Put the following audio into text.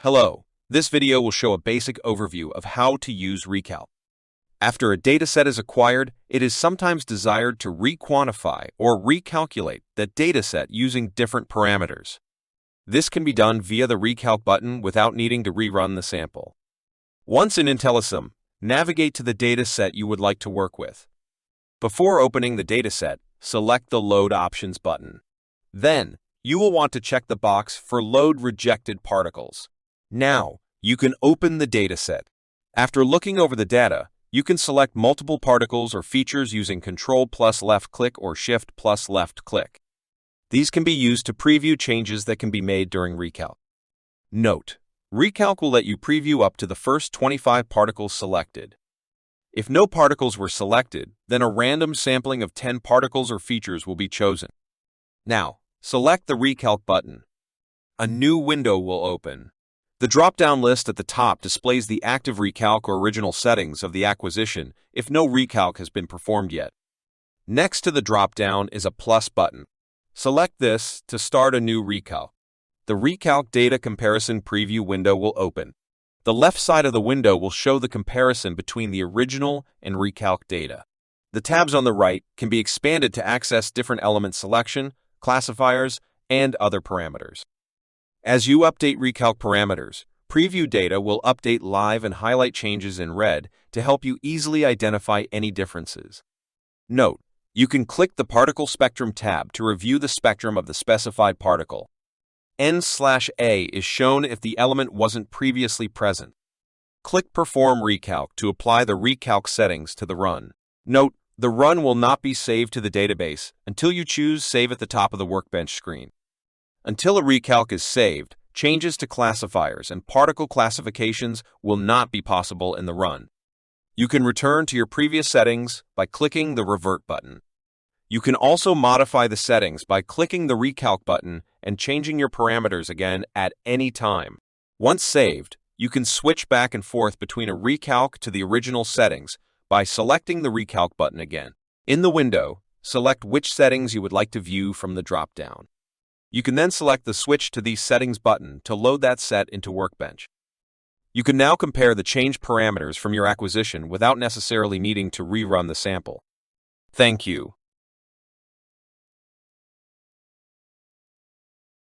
Hello, this video will show a basic overview of how to use Recalc. After a dataset is acquired, it is sometimes desired to requantify or recalculate that dataset using different parameters. This can be done via the Recalc button without needing to rerun the sample. Once in IntelliSim, navigate to the dataset you would like to work with. Before opening the dataset, select the Load Options button. Then, you will want to check the box for Load Rejected Particles. Now, you can open the dataset. After looking over the data, you can select multiple particles or features using Ctrl plus left click or Shift plus left click. These can be used to preview changes that can be made during Recalc. Note: Recalc will let you preview up to the first 25 particles selected. If no particles were selected, then a random sampling of 10 particles or features will be chosen. Now, select the Recalc button. A new window will open. The drop-down list at the top displays the active recalc or original settings of the acquisition if no recalc has been performed yet. Next to the drop-down is a plus button. Select this to start a new recalc. The Recalc Data Comparison Preview window will open. The left side of the window will show the comparison between the original and recalc data. The tabs on the right can be expanded to access different element selection, classifiers, and other parameters. As you update recalc parameters, preview data will update live and highlight changes in red to help you easily identify any differences. Note: you can click the Particle Spectrum tab to review the spectrum of the specified particle. N/A is shown if the element wasn't previously present. Click Perform Recalc to apply the recalc settings to the run. Note: the run will not be saved to the database until you choose Save at the top of the workbench screen. Until a recalc is saved, changes to classifiers and particle classifications will not be possible in the run. You can return to your previous settings by clicking the Revert button. You can also modify the settings by clicking the Recalc button and changing your parameters again at any time. Once saved, you can switch back and forth between a recalc to the original settings by selecting the Recalc button again. In the window, select which settings you would like to view from the drop-down. You can then select the Switch to these settings button to load that set into Workbench. You can now compare the changed parameters from your acquisition without necessarily needing to rerun the sample. Thank you.